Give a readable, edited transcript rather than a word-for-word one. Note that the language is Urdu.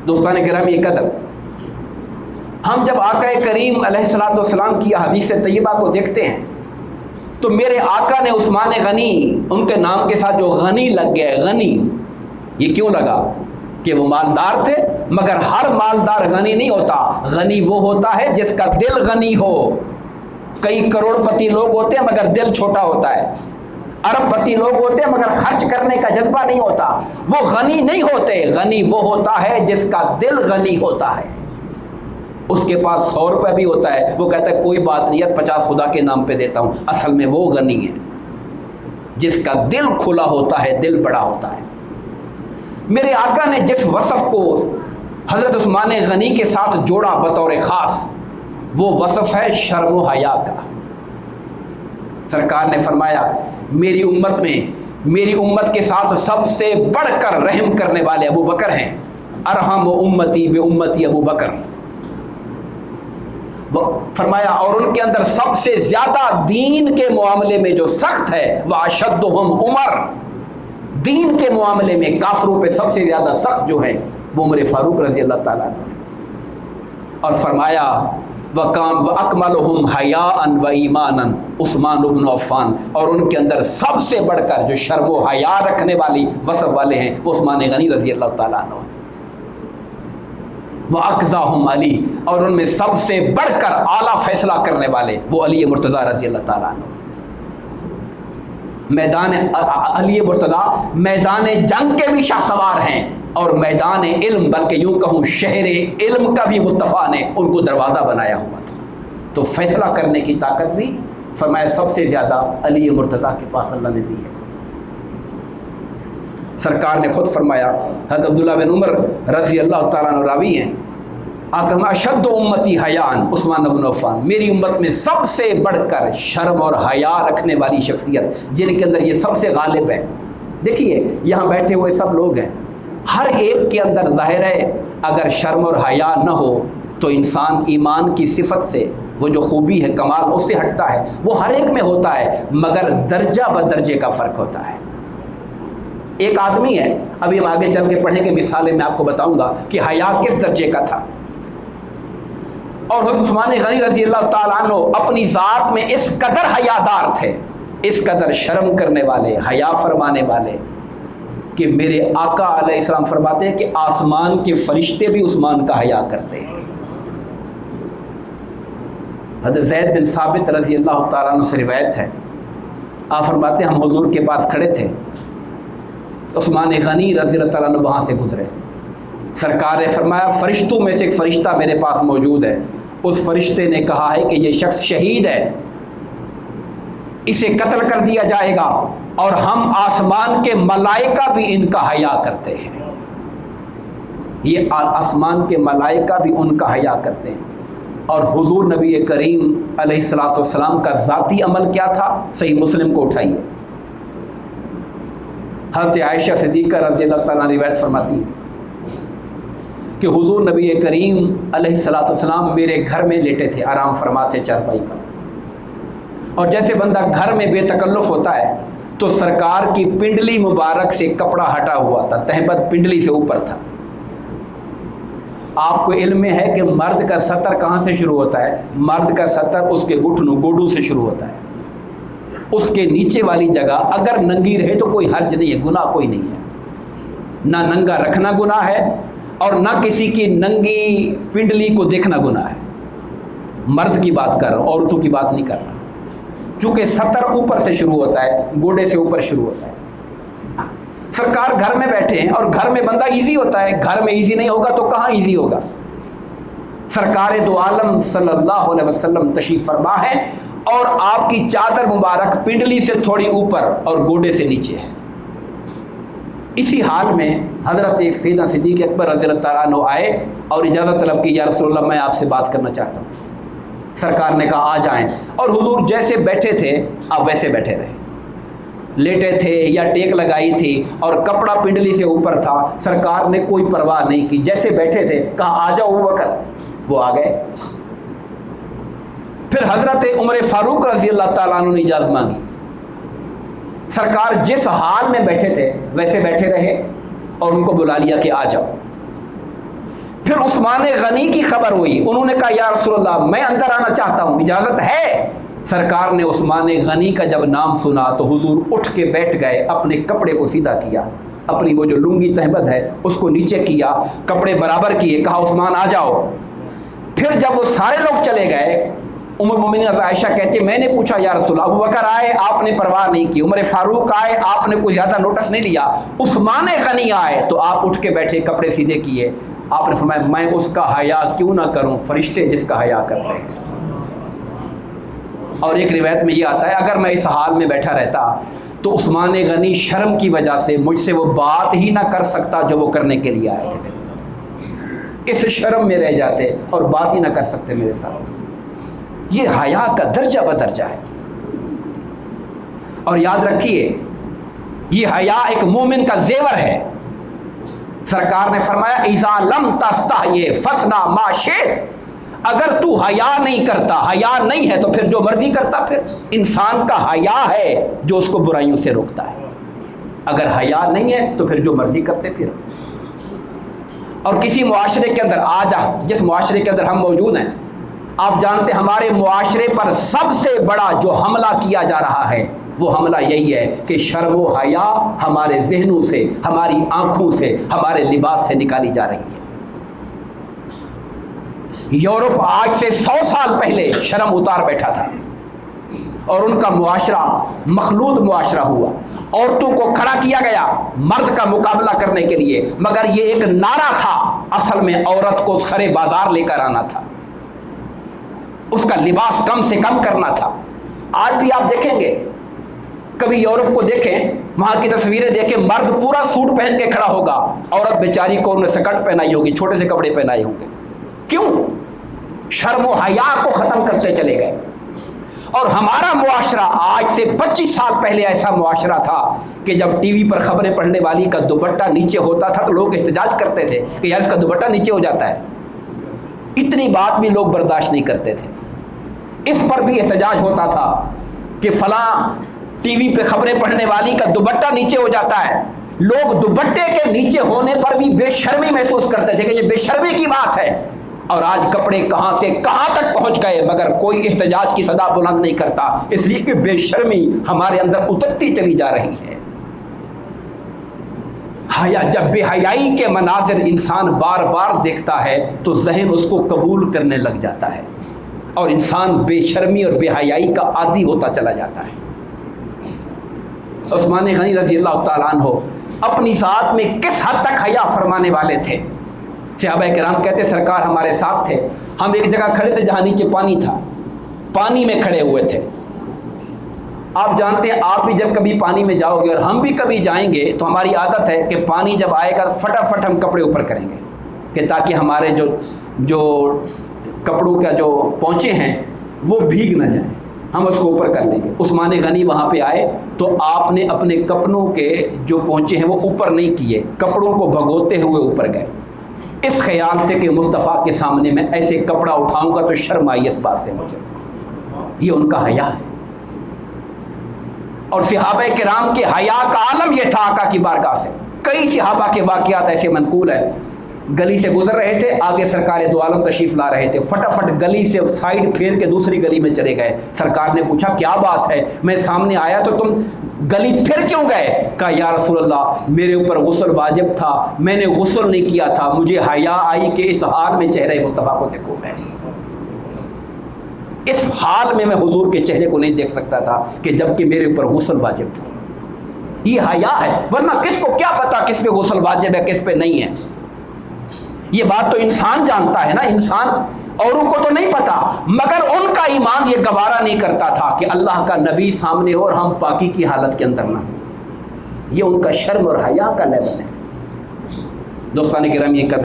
دوستان گرامی قدر، ہم جب آقا کریم علیہ الصلوۃ والسلام کی حدیث طیبہ کو دیکھتے ہیں تو میرے آقا نے عثمان غنی، ان کے نام کے ساتھ جو غنی لگ گیا ہے، غنی، یہ کیوں لگا؟ کہ وہ مالدار تھے، مگر ہر مالدار غنی نہیں ہوتا، غنی وہ ہوتا ہے جس کا دل غنی ہو۔ کئی کروڑ پتی لوگ ہوتے ہیں مگر دل چھوٹا ہوتا ہے، ارب پتی لوگ ہوتے ہیں مگر خرچ کرنے کا جذبہ نہیں ہوتا، وہ غنی نہیں ہوتے۔ غنی وہ ہوتا ہے جس کا دل غنی ہوتا ہے۔ اس کے پاس 100 روپے بھی ہوتا ہے، وہ کہتا ہے کوئی بات نہیں، 50 خدا کے نام پہ دیتا ہوں، اصل میں وہ غنی ہے جس کا دل کھلا ہوتا ہے، دل بڑا ہوتا ہے۔ میرے آقا نے جس وصف کو حضرت عثمان غنی کے ساتھ جوڑا بطور خاص، وہ وصف ہے شرم و حیا کا۔ سرکار نے فرمایا میری امت کے ساتھ سب سے بڑھ کر رحم کرنے والے ابو بکر ہیں، ارحم امتی بے امتی ابو بکر۔ فرمایا اور ان کے اندر سب سے زیادہ دین کے معاملے میں جو سخت ہے، واشدہم عمر، دین کے معاملے میں کافروں پہ سب سے زیادہ سخت جو ہے وہ عمر فاروق رضی اللہ تعالیٰ عنہ۔ اور فرمایا وَأَكْمَلُهُمْ حَيَاءً وَإِيمَانًا عثمان بن عفان، اور ان کے اندر سب سے بڑھ کر جو شرم و حیا رکھنے والی وصف والے ہیں وہ عثمان غنی رضی اللہ تعالیٰ عنہ ہیں۔ وَأَقْضَاهُمْ علی، اور ان میں سب سے بڑھ کر اعلیٰ فیصلہ کرنے والے وہ علی مرتضیٰ رضی اللہ تعالیٰ عنہ ہیں۔ میدان علی مرتضیٰ میدان جنگ کے بھی شاہ سوار ہیں، اور میدان علم، بلکہ یوں کہوں شہر علم کا بھی مصطفیٰ نے ان کو دروازہ بنایا ہوا تھا۔ تو فیصلہ کرنے کی طاقت بھی فرمایا سب سے زیادہ علی مرتضیٰ کے پاس اللہ نے دی ہے۔ سرکار نے خود فرمایا، حضرت عبداللہ بن عمر رضی اللہ تعالیٰ عنہ راوی ہیں، آقا اشد امتی حیاء عثمان بن عفان، میری امت میں سب سے بڑھ کر شرم اور حیا رکھنے والی شخصیت جن کے اندر یہ سب سے غالب ہے۔ دیکھیے یہاں بیٹھے ہوئے سب لوگ ہیں، ہر ایک کے اندر ظاہر ہے اگر شرم اور حیا نہ ہو تو انسان ایمان کی صفت سے، وہ جو خوبی ہے کمال اس سے ہٹتا ہے، وہ ہر ایک میں ہوتا ہے مگر درجہ بدرجے کا فرق ہوتا ہے۔ ایک آدمی ہے، ابھی ہم آگے چل کے پڑھیں گے مثالیں میں آپ کو بتاؤں گا کہ حیا کس درجے کا تھا، اور حضرت عثمان غنی رضی اللہ تعالیٰ عنہ اپنی ذات میں اس قدر حیادار تھے، اس قدر شرم کرنے والے، حیا فرمانے والے کہ میرے آقا علیہ السلام فرماتے ہیں کہ آسمان کے فرشتے بھی عثمان کا حیا کرتے ہیں۔ حضرت زید بن ثابت رضی اللہ تعالیٰ عنہ سے روایت ہے، آپ فرماتے ہیں ہم حضور کے پاس کھڑے تھے، عثمان غنی رضی اللہ تعالیٰ عنہ وہاں سے گزرے، سرکار نے فرمایا فرشتوں میں سے ایک فرشتہ میرے پاس موجود ہے، اس فرشتے نے کہا ہے کہ یہ شخص شہید ہے، اسے قتل کر دیا جائے گا، اور ہم آسمان کے ملائکہ بھی ان کا حیا کرتے ہیں، یہ آسمان کے ملائکہ بھی ان کا حیا کرتے ہیں۔ اور حضور نبی کریم علیہ الصلوۃ والسلام کا ذاتی عمل کیا تھا؟ صحیح مسلم کو اٹھائیے، حضرت عائشہ صدیقہ رضی اللہ تعالیٰ روایت فرماتی ہے کہ حضور نبی کریم علیہ الصلوۃ والسلام میرے گھر میں لیٹے تھے، آرام فرماتے چارپائی پر، اور جیسے بندہ گھر میں بے تکلف ہوتا ہے تو سرکار کی پنڈلی مبارک سے کپڑا ہٹا ہوا تھا، تہبند پنڈلی سے اوپر تھا۔ آپ کو علم میں ہے کہ مرد کا سطر کہاں سے شروع ہوتا ہے؟ مرد کا سطر اس کے گھٹنوں گوڈوں سے شروع ہوتا ہے، اس کے نیچے والی جگہ اگر ننگی رہے تو کوئی حرج نہیں ہے، گناہ کوئی نہیں ہے، نہ ننگا رکھنا گناہ ہے اور نہ کسی کی ننگی پنڈلی کو دیکھنا گناہ ہے۔ مرد کی بات کر رہا ہوں، عورتوں کی بات نہیں کر رہا، چونکہ سطر اوپر سے شروع ہوتا ہے، گوڑے سے اوپر شروع ہوتا ہے۔ سرکار گھر میں بیٹھے ہیں، اور گھر میں بندہ ایزی ہوتا ہے، گھر میں ایزی نہیں ہوگا تو کہاں ایزی ہوگا؟ سرکار دو عالم صلی اللہ علیہ وسلم تشریف فرما ہے، اور آپ کی چادر مبارک پنڈلی سے تھوڑی اوپر اور گوڑے سے نیچے ہے۔ اسی حال میں حضرت سیدنا صدیق اکبر رضی اللہ تعالیٰ عنہ آئے اور اجازت طلب کی، یا رسول اللہ میں آپ سے بات کرنا چاہتا ہوں۔ سرکار نے کہا آ جائیں، اور حضور جیسے بیٹھے تھے آپ ویسے بیٹھے رہے، لیٹے تھے یا ٹیک لگائی تھی اور کپڑا پنڈلی سے اوپر تھا، سرکار نے کوئی پرواہ نہیں کی، جیسے بیٹھے تھے کہا آ جاؤ ابو بکر، وہ آ گئے۔ پھر حضرت عمر فاروق رضی اللہ تعالیٰ عنہ نے اجازت مانگی، سرکار جس حال میں بیٹھے تھے ویسے بیٹھے رہے اور ان کو بلا لیا کہ آ جاؤ۔ پھر عثمان غنی کی خبر ہوئی، انہوں نے کہا یا رسول اللہ میں اندر آنا چاہتا ہوں، اجازت ہے؟ سرکار نے عثمان غنی کا جب نام سنا تو حضور اٹھ کے بیٹھ گئے، اپنے کپڑے کو سیدھا کیا، اپنی وہ جو لنگی تہبند ہے اس کو نیچے کیا، کپڑے برابر کیے، کہا عثمان آ جاؤ۔ پھر جب وہ سارے لوگ چلے گئے، ام المومنین عائشہ کہتی ہے میں نے پوچھا یا رسول اللہ، ابو بکر آئے آپ نے پرواہ نہیں کی، عمر فاروق آئے آپ نے کوئی زیادہ نوٹس نہیں لیا، عثمان غنی آئے تو آپ اٹھ کے بیٹھے، کپڑے سیدھے کیے۔ آپ نے فرمایا میں اس کا حیا کیوں نہ کروں، فرشتے جس کا حیا کرتے ہیں۔ اور ایک روایت میں یہ آتا ہے اگر میں اس حال میں بیٹھا رہتا تو عثمان غنی شرم کی وجہ سے مجھ سے وہ بات ہی نہ کر سکتا جو وہ کرنے کے لیے آئے تھے، اس شرم میں رہ جاتے اور بات ہی نہ کر سکتے میرے ساتھ۔ یہ حیا کا درجہ بدرجہ ہے۔ اور یاد رکھیے یہ حیا ایک مومن کا زیور ہے۔ سرکار نے فرمایا اذا لم تستحی فاصنع ما شئت، اگر تو حیا نہیں کرتا، حیا نہیں ہے تو پھر جو مرضی کرتا۔ پھر انسان کا حیا ہے جو اس کو برائیوں سے روکتا ہے، اگر حیا نہیں ہے تو پھر جو مرضی کرتے پھر۔ اور کسی معاشرے کے اندر آج جس معاشرے کے اندر ہم موجود ہیں، آپ جانتے ہیں ہمارے معاشرے پر سب سے بڑا جو حملہ کیا جا رہا ہے وہ حملہ یہی ہے کہ شرم و حیا ہمارے ذہنوں سے، ہماری آنکھوں سے، ہمارے لباس سے نکالی جا رہی ہے۔ یورپ آج سے 100 سال پہلے شرم اتار بیٹھا تھا اور ان کا معاشرہ مخلوط معاشرہ ہوا، عورتوں کو کھڑا کیا گیا مرد کا مقابلہ کرنے کے لیے، مگر یہ ایک نعرہ تھا، اصل میں عورت کو سرے بازار لے کر آنا تھا، اس کا لباس کم سے کم کرنا تھا۔ آج بھی آپ دیکھیں گے، کبھی یورپ کو دیکھیں، وہاں کی تصویریں دیکھیں، مرد پورا سوٹ پہن کے کھڑا ہوگا، عورت بیچاری کو انہوں نے سکرٹ پہنائی ہوگی، چھوٹے سے کپڑے پہنائے ہوں گے۔ کیوں؟ شرم و حیا کو ختم کرتے چلے گئے۔ اور ہمارا معاشرہ آج سے 25 سال پہلے ایسا معاشرہ تھا کہ جب ٹی وی پر خبریں پڑھنے والی کا دوپٹہ نیچے ہوتا تھا تو لوگ احتجاج کرتے تھے کہ یار اس کا دوپٹہ نیچے ہو جاتا ہے۔ اتنی بات بھی لوگ برداشت نہیں کرتے تھے، اس پر بھی احتجاج ہوتا تھا کہ فلاں ٹی وی پہ خبریں پڑھنے والی کا دوپٹہ نیچے ہو جاتا ہے۔ لوگ دوپٹے کے نیچے ہونے پر بھی بے شرمی محسوس کرتے تھے کہ یہ بے شرمی کی بات ہے، اور آج کپڑے کہاں سے کہاں تک پہنچ گئے مگر کوئی احتجاج کی صدا بلند نہیں کرتا، اس لیے کہ بے شرمی ہمارے اندر اترتی چلی جا رہی ہے۔ حیا، جب بے حیائی کے مناظر انسان بار بار دیکھتا ہے تو ذہن اس کو قبول کرنے لگ جاتا ہے اور انسان بے شرمی اور بے حیائی کا عادی ہوتا چلا جاتا ہے۔ عثمان غنی رضی اللہ تعالیٰ عنہ اپنی ذات میں کس حد تک حیا فرمانے والے تھے؟ صحابہ کرام کہتے سرکار ہمارے ساتھ تھے، ہم ایک جگہ کھڑے تھے جہاں نیچے پانی تھا، پانی میں کھڑے ہوئے تھے۔ آپ جانتے ہیں آپ بھی جب کبھی پانی میں جاؤ گے اور ہم بھی کبھی جائیں گے تو ہماری عادت ہے کہ پانی جب آئے گا فٹافٹ ہم کپڑے اوپر کریں گے کہ تاکہ ہمارے جو کپڑوں کا جو پونچے ہیں وہ بھیگ نہ جائیں، ہم اس کو اوپر کر لیں گے۔ عثمان غنی وہاں پہ آئے تو آپ نے اپنے کپڑوں کے جو پونچے ہیں وہ اوپر نہیں کیے، کپڑوں کو بھگوتے ہوئے اوپر گئے، اس خیال سے کہ مصطفیٰ کے سامنے میں ایسے کپڑا اٹھاؤں گا تو شرم آئی اس بات سے مجھے۔ یہ ان کا حیا ہے۔ اور صحابہ کرام کے حیا کا عالم یہ تھا آقا کی بارگاہ سے۔ کئی صحابہ کے واقعات ایسے منقول ہیں، گلی سے گزر رہے تھے، آگے سرکار دو عالم تشریف لا رہے تھے، فٹافٹ گلی سے سائیڈ پھیر کے دوسری گلی میں چلے گئے۔ سرکار نے پوچھا کیا بات ہے، میں سامنے آیا تو تم گلی پھر کیوں گئے؟ کہا یا رسول اللہ میرے اوپر غسل واجب تھا، میں نے غسل نہیں کیا تھا، مجھے حیا آئی کہ اس حال میں چہرے مصطفیٰ کو دیکھوں، میں اس حال میں حضور کے چہرے کو نہیں دیکھ سکتا تھا کہ جبکہ میرے اوپر غسل واجب تھا۔ یہ حیا ہے، ورنہ کس کو کیا پتا کس پہ غسل واجب ہے کس پہ نہیں ہے؟ یہ بات تو انسان جانتا ہے نا، انسان، اوروں کو تو نہیں پتا، مگر ان کا ایمان یہ گوارا نہیں کرتا تھا کہ اللہ کا نبی سامنے ہو اور ہم پاکی کی حالت کے اندر نہ ہوں۔ یہ ان کا شرم اور حیا کا لیول ہے۔ دوستان گرامی،